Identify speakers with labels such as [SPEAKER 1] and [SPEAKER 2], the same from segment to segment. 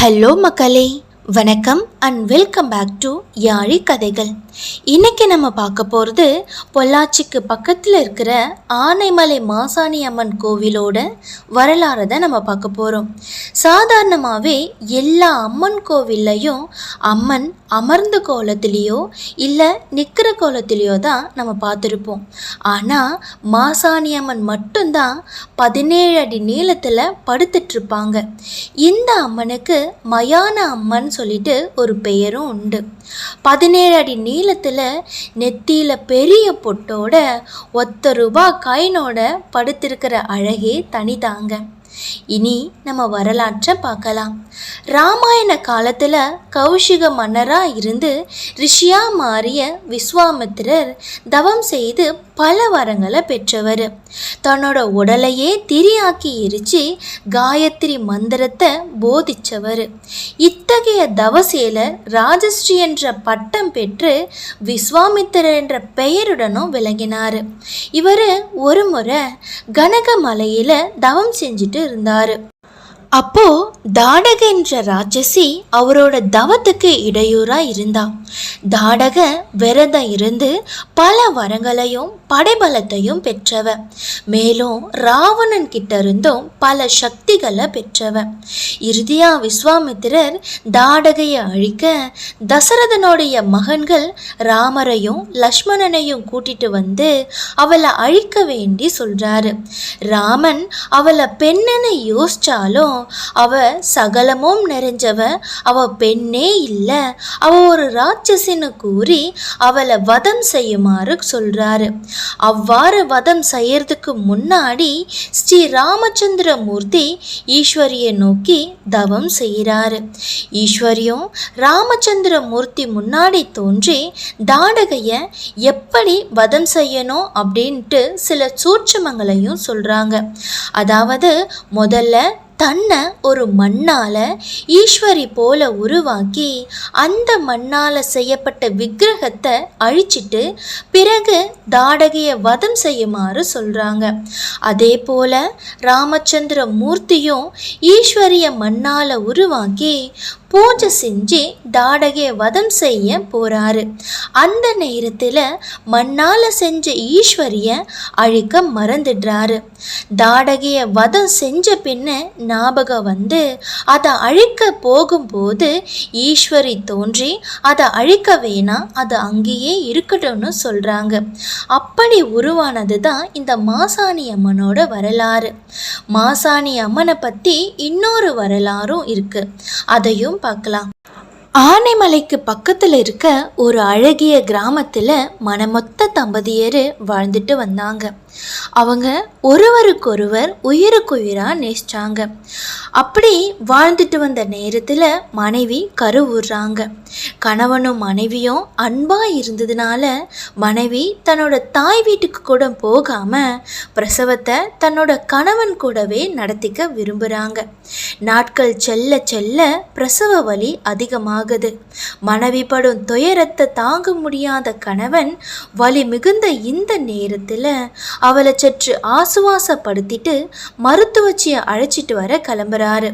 [SPEAKER 1] Hello மக்களே, வணக்கம் and welcome back to யாழி கதைகள். இன்னைக்கு நம்ம பார்க்க போகிறது பொள்ளாச்சிக்கு பக்கத்தில் இருக்கிற ஆனைமலை மாசாணி அம்மன் கோவிலோட வரலாறை தான் நம்ம பார்க்க போகிறோம். சாதாரணமாகவே எல்லா அம்மன் கோவில்லையும் அம்மன் அமர்ந்த கோலத்திலேயோ இல்லை நிற்கிற கோலத்திலேயோ தான் நம்ம பார்த்துருப்போம். ஆனால் மாசாணி அம்மன் மட்டும்தான் 17 அடி நீளத்தில் படுத்துட்ருப்பாங்க. இந்த அம்மனுக்கு மயான அம்மன் சொல்லிட்டு ஒரு பெயரும் உண்டு. 17 அடி நீளத்தில் நெத்தியில் பெரிய பொட்டோட ₹1 காயினோட படுத்திருக்கிற அழகே தனிதாங்க. இனி நம்ம வரலாற்றை பார்க்கலாம். ராமாயண காலத்தில் கௌஷிக மன்னராக இருந்து ரிஷியா மாறிய விஸ்வாமித்திரர் தவம் செய்து பல வரங்களை பெற்றவர். தன்னோட உடலையே திரியாக்கி எரிச்சு காயத்ரி மந்திரத்தை போதிச்சவர். இத்தகைய தவசேலர் ராஜஸ்ரீ என்ற பட்டம் பெற்று விஸ்வாமித்திரர் என்ற பெயருடனும் விளங்கினார். இவர் ஒரு முறை கனகமலையில் தவம் செஞ்சுட்டு இருந்தார். அப்போ தாடக என்ற ராட்சசி அவரோட தவத்துக்கு இடையூறா இருந்தா. தாடக விரதம் இருந்து பல வரங்களையும் படைபலத்தையும் பெற்றவ. மேலும் ராவணன் கிட்ட இருந்தும் பல சக்திகளை பெற்றவ. இறுதியா விஸ்வாமித்திரர் தாடகையை அழிக்க தசரதனுடைய மகன்கள் ராமரையும் லக்ஷ்மணனையும் கூட்டிட்டு வந்து அவளை அழிக்க வேண்டி சொல்றாரு. ராமன் அவளை பெண்ணென்னு யோசிச்சாலும் அவ சகலமும் நிறைஞ்சவ, அவ பெண்ணே இல்லை, அவ ஒரு ராட்சசின்னு கூறி அவளை வதம் செய்யுமாறு சொல்றாரு. அவ்வாறு வதம் செய்யறதுக்கு முன்னாடி ஸ்ரீ ராமச்சந்திர மூர்த்தி ஈஸ்வரியை நோக்கி தவம் செய்கிறாரு. ஈஸ்வரியும் ராமச்சந்திர மூர்த்தி முன்னாடி தோன்றி தாடகைய எப்படி வதம் செய்யணும் அப்படின்ட்டு சில சூட்சமங்களையும் சொல்றாங்க. அதாவது முதல்ல தன்னை ஒரு மண்ணால் ஈஸ்வரி போல உருவாக்கி அந்த மண்ணால் செய்யப்பட்ட விக்கிரகத்தை அழிச்சிட்டு பிறகு தாடகையை வதம் செய்யுமாறு சொல்கிறாங்க. அதே போல் ராமச்சந்திர மூர்த்தியும் ஈஸ்வரிய மண்ணால் உருவாக்கி பூஜை செஞ்சு தாடகையை வதம் செய்ய போகிறாரு. அந்த நேரத்தில் மண்ணால் செஞ்ச ஈஸ்வரியை அழிக்க மறந்துடுறாரு. தாடகையை வதம் செஞ்ச பின்ன ஞாபகம் வந்து அதை அழிக்க போகும்போது ஈஸ்வரி தோன்றி அதை அழிக்க வேணாம், அது அங்கேயே இருக்கட்டும்னு சொல்கிறாங்க. அப்படி உருவானது தான் இந்த மாசாணி அம்மனோட வரலாறு. மாசாணி அம்மனை பற்றி இன்னொரு வரலாறும் இருக்குது, அதையும் பார்க்கலாம். ஆனைமலைக்கு பக்கத்தில் இருக்க ஒரு அழகிய கிராமத்தில் மனமொத்த தம்பதியர் வாழ்ந்துட்டு வந்தாங்க. அவங்க ஒருவருக்கொருவர் உயிருக்குயிராக நேசிச்சாங்க. அப்படி வாழ்ந்துட்டு வந்த நேரத்தில் மனைவி கருவுறாங்க. கணவனும் மனைவியும் அன்பாக இருந்ததுனால மனைவி தன்னோட தாய் வீட்டுக்கு கூட போகாமல் பிரசவத்தை தன்னோட கணவன் கூடவே நடத்திக்க விரும்புகிறாங்க. நாட்கள் செல்ல செல்ல பிரசவ வலி அதிகமாகுது. மனைவி படும் துயரத்தை தாங்க முடியாத கணவன் வலி மிகுந்த இந்த நேரத்தில் அவளை சற்று ஆசுவாசப்படுத்திட்டு மருத்துவச்சியை அழைச்சிட்டு வர கிளம்புறாரு.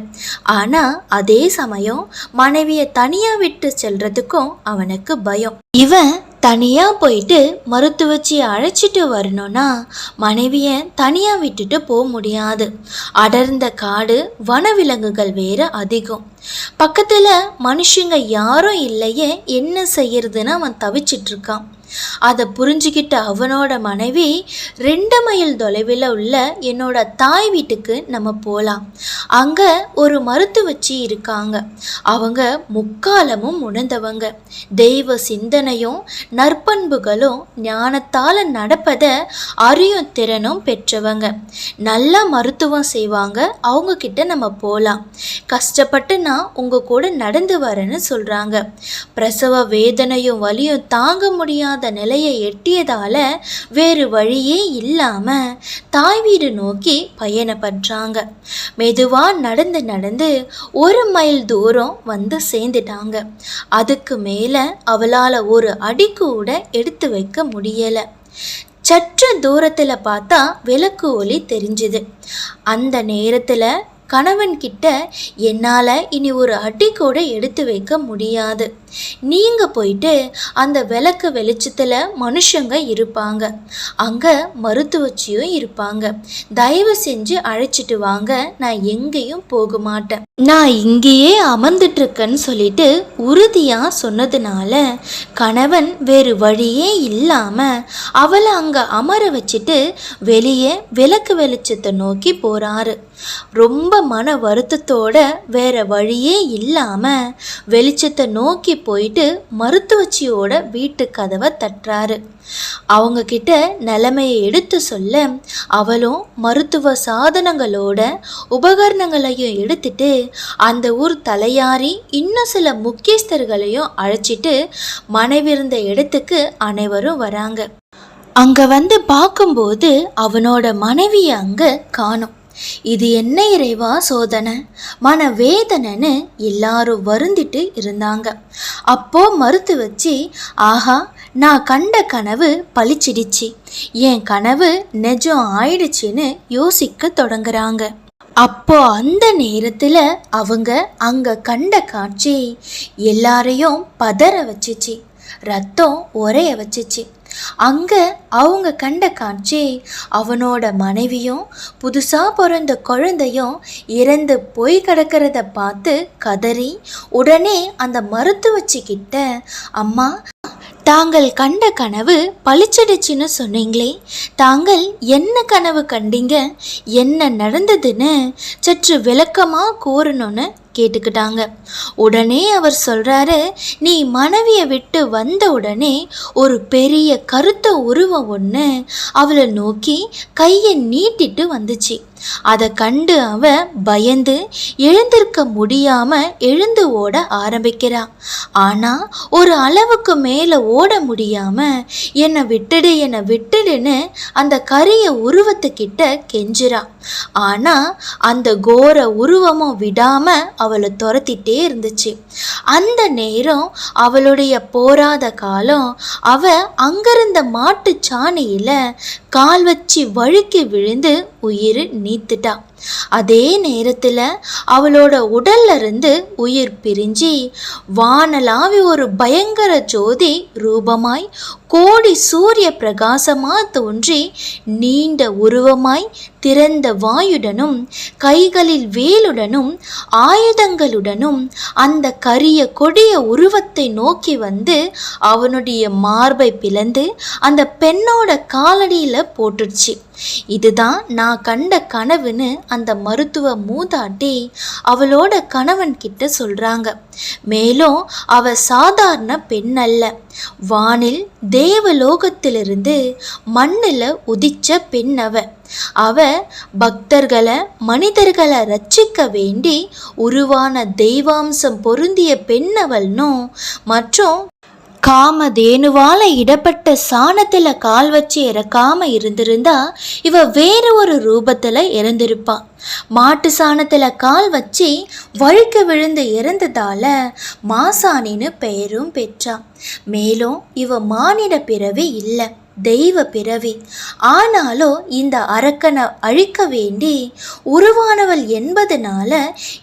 [SPEAKER 1] ஆனால் அதே சமயம் மனைவியை தனியாக விட்டு செல்றதுக்கும் அவனுக்கு பயம். இவன் தனியாக போயிட்டு மருத்துவச்சியை அழைச்சிட்டு வரணும்னா மனைவியை தனியாக விட்டுட்டு போக முடியாது. அடர்ந்த காடு, வனவிலங்குகள் வேறு அதிகம். பக்கத்தில் மனுஷங்க யாரும் இல்லையே, என்ன செய்யறதுன்னு அவன் தவிச்சிட்ருக்கான். அதை புரிஞ்சுக்கிட்ட அவனோட மனைவி 2 மைல் தொலைவில் உள்ள என்னோட தாய் வீட்டுக்கு நம்ம போகலாம், அங்கே ஒரு மருத்துவச்சி இருக்காங்க, அவங்க முக்காலமும் உணர்ந்தவங்க, தெய்வ சிந்தனையும் நற்பண்புகளும் ஞானத்தால் நடப்பதை அறியும் திறனும் பெற்றவங்க, நல்ல மருத்துவம் செய்வாங்க, அவங்க கிட்ட நம்ம போகலாம், கஷ்டப்பட்டு நான் உங்கள் கூட நடந்து வரேன்னு சொல்கிறாங்க. பிரசவ வேதனையும் வலியும் தாங்க முடியாத நிலையை எட்டியதால வேறு வழியே இல்லாம தாய் வீடு நோக்கி பயணப்படுறாங்க. மெதுவா நடந்து நடந்து 1 மைல் தூரம் வந்து சேர்ந்துட்டாங்க. அதுக்கு மேல அவளால ஒரு அடி கூட எடுத்து வைக்க முடியல. சற்று தூரத்தில் பார்த்தா விளக்கு ஒளி தெரிஞ்சுது. அந்த நேரத்தில் கணவன் கிட்ட என்னால் இனி ஒரு அடி கூட எடுத்து வைக்க முடியாது, நீங்கள் போயிட்டு அந்த விளக்கு வெளிச்சத்தில் மனுஷங்க இருப்பாங்க, அங்கே மருத்துவச்சியும் இருப்பாங்க, தயவு செஞ்சு அழைச்சிட்டு வாங்க, நான் எங்கேயும் போக மாட்டேன், நான் இங்கேயே அமர்ந்துட்டு இருக்கேன்னு சொல்லிட்டு உறுதியாக சொன்னதுனால கணவன் வேறு வழியே இல்லாமல் அவளை அங்கே அமர வச்சுட்டு வெளியே விளக்கு வெளிச்சத்தை நோக்கி போகிறாரு. ரொம்ப மன வருத்தத்தோட வேற வழியே இல்லாமல் வெளிச்சத்தை நோக்கி போயிட்டு மருத்துவச்சியோட வீட்டு கதவை தட்டுறாரு. அவங்க கிட்ட நிலைமையை எடுத்து சொல்ல அவளும் மருத்துவ சாதனங்களோட உபகரணங்களையும் எடுத்துட்டு அந்த ஊர் தலையாரி இன்னும் சில முக்கியஸ்தர்களையும் அழைச்சிட்டு மனைவி இருந்த இடத்துக்கு அனைவரும் வராங்க. அங்கே வந்து பார்க்கும்போது அவனோட மனைவியை அங்கே காணோம். இது என்ன இறைவா சோதனை, மன வேதனைன்னு எல்லாரும் வருந்திட்டு இருந்தாங்க. அப்போ மறுத்து வச்சு, ஆஹா, நான் கண்ட கனவு பளிச்சிடுச்சு, என் கனவு நிஜம் ஆயிடுச்சுன்னு யோசிக்க தொடங்குறாங்க. அப்போ அந்த நேரத்தில் அவங்க அங்கே கண்ட காட்சி எல்லாரையும் பதற வச்சிச்சு, ரத்தம் உரைய வச்சிச்சு. அங்கே அவங்க கண்ட காட்சி அவனோட மனைவியும் புதுசாக பிறந்த குழந்தையும் இறந்து போய் கிடக்கிறத பார்த்து கதறி உடனே அந்த மருத்துவச்சிக்கிட்ட, அம்மா, தாங்கள் கண்ட கனவு பளிச்சிடுச்சுன்னு சொன்னீங்களே, தாங்கள் என்ன கனவு கண்டீங்க, என்ன நடந்ததுன்னு சற்று விளக்கமாக கூறணும்னு கேட்டுக்கிட்டாங்க. உடனே அவர் சொல்கிறாரு, நீ மனைவியை விட்டு வந்த உடனே ஒரு பெரிய கருத்த உருவம் ஒன்று அவளை நோக்கி கையை நீட்டிட்டு வந்துச்சு. அதை கண்டு அவ பயந்து எழுந்திருக்க முடியாம எழுந்து ஓட ஆரம்பிக்கிறா. ஆனா ஒரு அளவுக்கு மேல ஓட முடியாம என்னை விட்டுடுன்னு அந்த கரிய உருவத்துக்கிட்ட கெஞ்சிரா. ஆனா அந்த கோர உருவமும் விடாம அவளை துரத்திட்டே இருந்துச்சு. அந்த நேரம் அவளுடைய போராத காலம் அவ அங்கிருந்த மாட்டு சாணியில கால் வச்சு வழுக்கி விழுந்து உயிர் நீத்துட்டா. அதே நேரத்தில் அவளோட உடல்ல இருந்து உயிர் பிரிஞ்சு வானலாவி ஒரு பயங்கர ஜோதி ரூபமாய் கோடி சூரிய பிரகாசமா தோன்றி நீண்ட உருவமாய் திறந்த வாயுடனும் கைகளில் வேலுடனும் ஆயுதங்களுடனும் அந்த கரிய கொடிய உருவத்தை நோக்கி வந்து அவனுடைய மார்பை பிளந்து அந்த பெண்ணோட காலடியில போட்டுடுச்சு. இதுதான் நான் கண்ட கனவுன்னு அந்த மருத்துவ மூதாட்டி அவளோட கணவன் கிட்ட சொல்றாங்க. மேலும் அவ சாதாரண பெண் அல்ல, வானில் தேவலோகத்திலிருந்து மண்ணில் உதிச்ச பெண். அவ பக்தர்களை மனிதர்களை ரட்சிக்க வேண்டி உருவான தெய்வாம்சம் பொருந்திய பெண் அவள்னும், மற்றும் காமதேனுவால இடப்பட்ட சாணத்துல கால் வச்சு இறக்காம இருந்திருந்தா இவ வேற ஒரு ரூபத்துல இறந்திருப்பா. மாட்டு சாணத்துல கால் வச்சு வழுக்க விழுந்து இறந்ததால மாசாணின்னு பெயரும் பெற்றா. மேலும் இவ மானிட பிறவி இல்லை, தெய்வ பிறவி. ஆனாலும் இந்த அரக்கனை அழிக்க வேண்டி உருவானவள் என்பதனால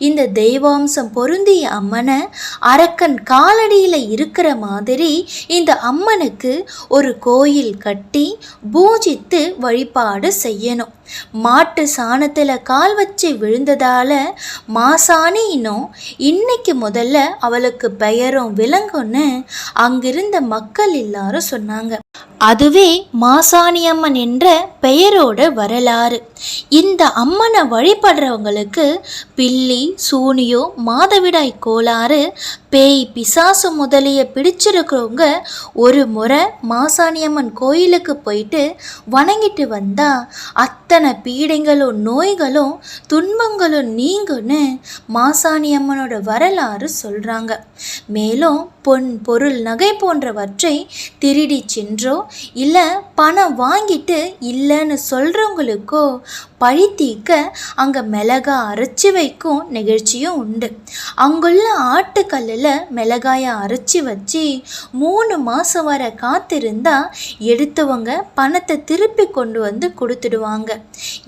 [SPEAKER 1] இந்த தெய்வாம்சம் பொருந்திய அம்மனை அரக்கன் காலடியில் இருக்கிற மாதிரி இந்த அம்மனுக்கு ஒரு கோயில் கட்டி பூஜித்து வழிபாடு செய்யணும். மாட்டு சாணத்தில் கால் வச்சு விழுந்ததால மாசாணி இன்னைக்கு முதல்ல அவளுக்கு பெயரும் விளங்கும்னு அங்கிருந்த மக்கள் எல்லாரும் சொன்னாங்க. அதுவே மாசாணி அம்மன் என்ற பெயரோட வரலாறு. இந்த அம்மனை வழிபடுறவங்களுக்கு பில்லி, சூனியோ, மாதவிடாய் கோளாறு, பேய், பிசாசு முதலிய பிடிச்சிருக்கிறவங்க ஒரு முறை மாசாணி அம்மன் கோயிலுக்கு போயிட்டு வணங்கிட்டு வந்தா அத்தனை பீடைகளும் நோய்களும் துன்பங்களும் நீங்குன்னு மாசாணி அம்மனோட வரலாறு சொல்றாங்க. மேலும் பொன், பொருள், நகை போன்றவற்றை திருடி சென்றோ இல்லை பணம் வாங்கிட்டு இல்லைன்னு சொல்றவங்களுக்கோ பழி தீர்க்க அங்கே மிளகா அரைச்சி வைக்கும் நிகழ்ச்சியும் உண்டு. அங்குள்ள ஆட்டுக்கல்லில் மிளகாயை அரைச்சி வச்சு 3 மாதம் வரை காத்திருந்தா எடுத்தவங்க பணத்தை திருப்பி கொண்டு வந்து கொடுத்துடுவாங்க.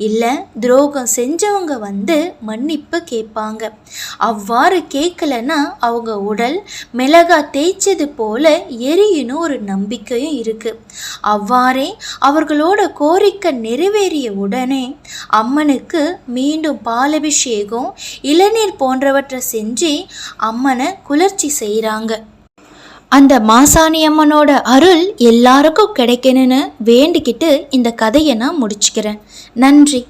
[SPEAKER 1] இல்லை துரோகம் செஞ்சவங்க வந்து மன்னிப்பு கேட்பாங்க. அவ்வாறு கேட்கலன்னா அவங்க உடல் மிளகா தேய்ச்சது போல எரியுன்னு ஒரு நம்பிக்கையும் இருக்கு. அவ்வாறே அவர்களோட கோரிக்கை நிறைவேறிய உடனே அம்மனுக்கு மீண்டும் பாலபிஷேகம் இளநீர் போன்றவற்றை செஞ்சு அம்மனை குளிர்ச்சி செய்கிறாங்க. அந்த மாசாணி அம்மனோட அருள் எல்லாருக்கும் கிடைக்கணும்னு வேண்டிக்கிட்டு இந்த கதையை நான் முடிச்சுக்கிறேன். நன்றி.